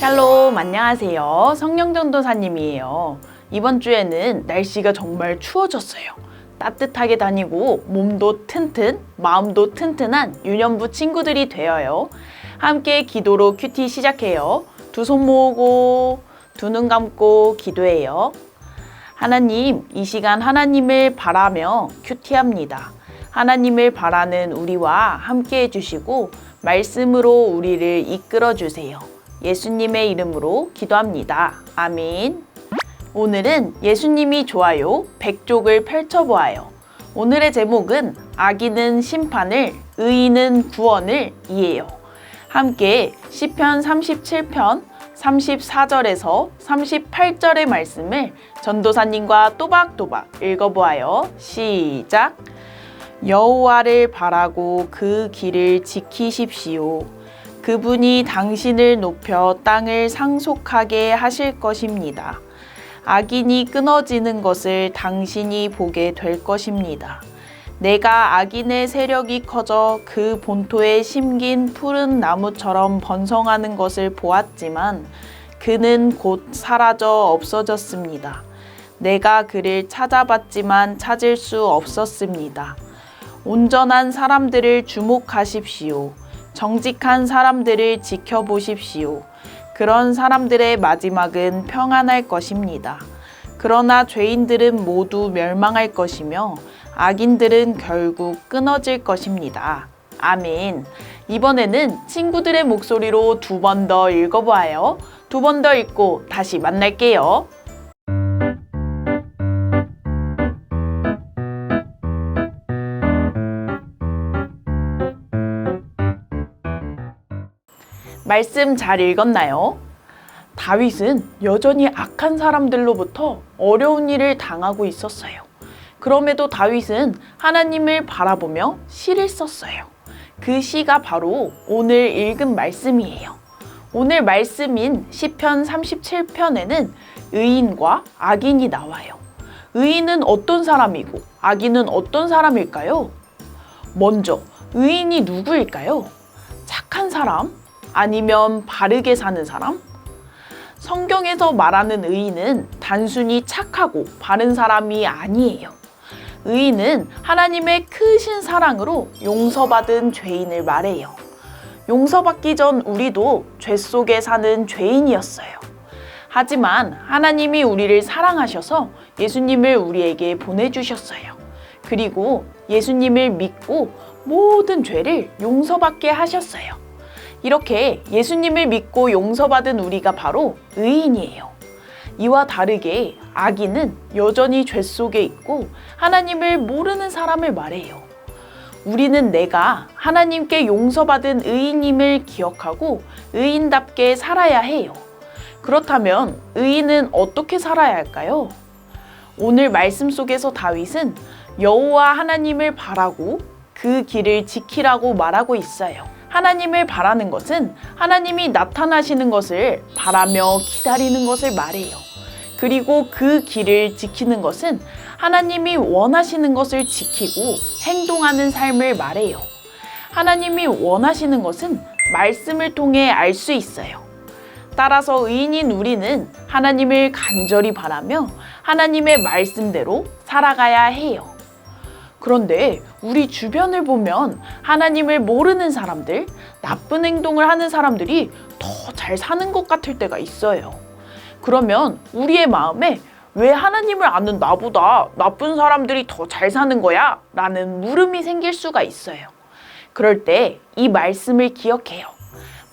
샬롬, 안녕하세요. 성령전도사님이에요. 이번 주에는 날씨가 정말 추워졌어요. 따뜻하게 다니고 몸도 튼튼, 마음도 튼튼한 유년부 친구들이 되어요. 함께 기도로 큐티 시작해요. 두 손 모으고 두 눈 감고 기도해요. 하나님, 이 시간 하나님을 바라며 큐티합니다. 하나님을 바라는 우리와 함께 해주시고 말씀으로 우리를 이끌어 주세요. 예수님의 이름으로 기도합니다. 아멘. 오늘은 예수님이 좋아요 100족을 펼쳐보아요. 오늘의 제목은 악인은 심판을, 의인은 구원을 이에요. 함께 시편 37편 34절에서 38절의 말씀을 전도사님과 또박또박 읽어보아요. 시작! 여호와를 바라고 그 길을 지키십시오. 그분이 당신을 높여 땅을 상속하게 하실 것입니다. 악인이 끊어지는 것을 당신이 보게 될 것입니다. 내가 악인의 세력이 커져 그 본토에 심긴 푸른 나무처럼 번성하는 것을 보았지만 그는 곧 사라져 없어졌습니다. 내가 그를 찾아봤지만 찾을 수 없었습니다. 온전한 사람들을 주목하십시오. 정직한 사람들을 지켜보십시오. 그런 사람들의 마지막은 평안할 것입니다. 그러나 죄인들은 모두 멸망할 것이며 악인들은 결국 끊어질 것입니다. 아멘. 이번에는 친구들의 목소리로 두 번 더 읽어보아요. 두 번 더 읽고 다시 만날게요. 말씀 잘 읽었나요? 다윗은 여전히 악한 사람들로부터 어려운 일을 당하고 있었어요. 그럼에도 다윗은 하나님을 바라보며 시를 썼어요. 그 시가 바로 오늘 읽은 말씀이에요. 오늘 말씀인 시편 37편에는 의인과 악인이 나와요. 의인은 어떤 사람이고 악인은 어떤 사람일까요? 먼저 의인이 누구일까요? 착한 사람? 아니면 바르게 사는 사람? 성경에서 말하는 의인은 단순히 착하고 바른 사람이 아니에요. 의인은 하나님의 크신 사랑으로 용서받은 죄인을 말해요. 용서받기 전 우리도 죄 속에 사는 죄인이었어요. 하지만 하나님이 우리를 사랑하셔서 예수님을 우리에게 보내주셨어요. 그리고 예수님을 믿고 모든 죄를 용서받게 하셨어요. 이렇게 예수님을 믿고 용서받은 우리가 바로 의인이에요. 이와 다르게 악인은 여전히 죄 속에 있고 하나님을 모르는 사람을 말해요. 우리는 내가 하나님께 용서받은 의인임을 기억하고 의인답게 살아야 해요. 그렇다면 의인은 어떻게 살아야 할까요? 오늘 말씀 속에서 다윗은 여호와 하나님을 바라고 그 길을 지키라고 말하고 있어요. 하나님을 바라는 것은 하나님이 나타나시는 것을 바라며 기다리는 것을 말해요. 그리고 그 길을 지키는 것은 하나님이 원하시는 것을 지키고 행동하는 삶을 말해요. 하나님이 원하시는 것은 말씀을 통해 알 수 있어요. 따라서 의인인 우리는 하나님을 간절히 바라며 하나님의 말씀대로 살아가야 해요. 그런데 우리 주변을 보면 하나님을 모르는 사람들, 나쁜 행동을 하는 사람들이 더 잘 사는 것 같을 때가 있어요. 그러면 우리의 마음에 왜 하나님을 아는 나보다 나쁜 사람들이 더 잘 사는 거야? 라는 물음이 생길 수가 있어요. 그럴 때 이 말씀을 기억해요.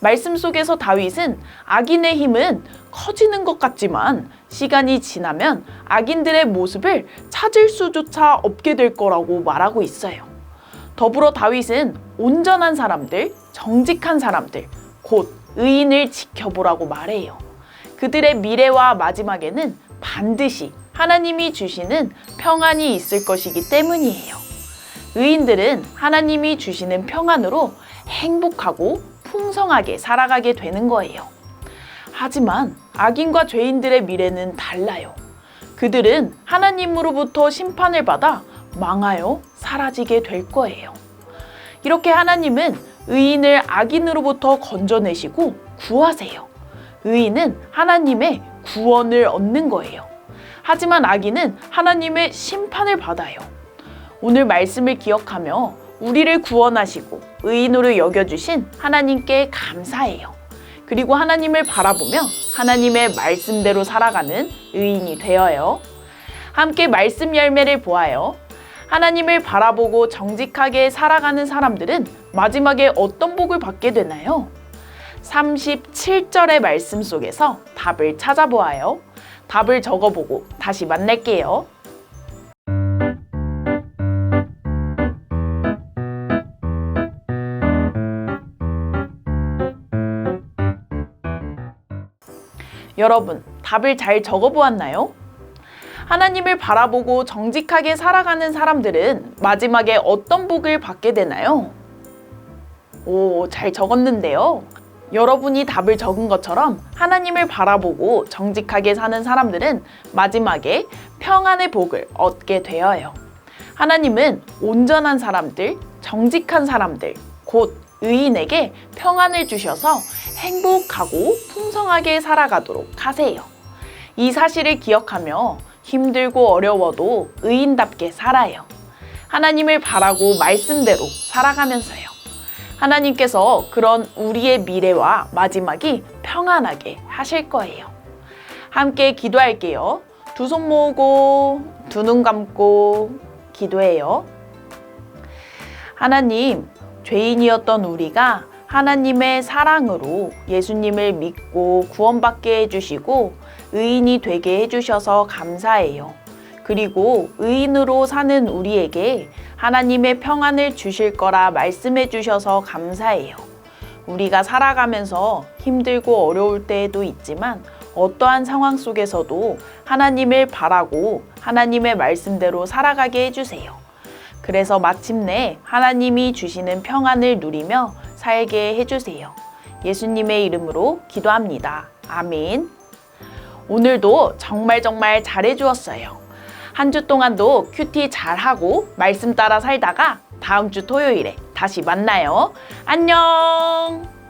말씀 속에서 다윗은 악인의 힘은 커지는 것 같지만 시간이 지나면 악인들의 모습을 찾을 수조차 없게 될 거라고 말하고 있어요. 더불어 다윗은 온전한 사람들, 정직한 사람들, 곧 의인을 지켜보라고 말해요. 그들의 미래와 마지막에는 반드시 하나님이 주시는 평안이 있을 것이기 때문이에요. 의인들은 하나님이 주시는 평안으로 행복하고 풍성하게 살아가게 되는 거예요. 하지만 악인과 죄인들의 미래는 달라요. 그들은 하나님으로부터 심판을 받아 망하여 사라지게 될 거예요. 이렇게 하나님은 의인을 악인으로부터 건져내시고 구하세요. 의인은 하나님의 구원을 얻는 거예요. 하지만 악인은 하나님의 심판을 받아요. 오늘 말씀을 기억하며 우리를 구원하시고 의인으로 여겨주신 하나님께 감사해요. 그리고 하나님을 바라보며 하나님의 말씀대로 살아가는 의인이 되어요. 함께 말씀 열매를 보아요. 하나님을 바라보고 정직하게 살아가는 사람들은 마지막에 어떤 복을 받게 되나요? 37절의 말씀 속에서 답을 찾아보아요. 답을 적어보고 다시 만날게요. 여러분, 답을 잘 적어보았나요? 하나님을 바라보고 정직하게 살아가는 사람들은 마지막에 어떤 복을 받게 되나요? 오, 잘 적었는데요. 여러분이 답을 적은 것처럼 하나님을 바라보고 정직하게 사는 사람들은 마지막에 평안의 복을 얻게 되어요. 하나님은 온전한 사람들, 정직한 사람들, 곧 의인에게 평안을 주셔서 행복하고 풍성하게 살아가도록 하세요. 이 사실을 기억하며 힘들고 어려워도 의인답게 살아요. 하나님을 바라고 말씀대로 살아가면서요. 하나님께서 그런 우리의 미래와 마지막이 평안하게 하실 거예요. 함께 기도할게요. 두 손 모으고 두 눈 감고 기도해요. 하나님, 죄인이었던 우리가 하나님의 사랑으로 예수님을 믿고 구원받게 해주시고 의인이 되게 해주셔서 감사해요. 그리고 의인으로 사는 우리에게 하나님의 평안을 주실 거라 말씀해 주셔서 감사해요. 우리가 살아가면서 힘들고 어려울 때도 있지만 어떠한 상황 속에서도 하나님을 바라고 하나님의 말씀대로 살아가게 해주세요. 그래서 마침내 하나님이 주시는 평안을 누리며 살게 해주세요. 예수님의 이름으로 기도합니다. 아멘. 오늘도 정말 잘해주었어요. 한 주 동안도 큐티 잘하고 말씀 따라 살다가 다음 주 토요일에 다시 만나요. 안녕!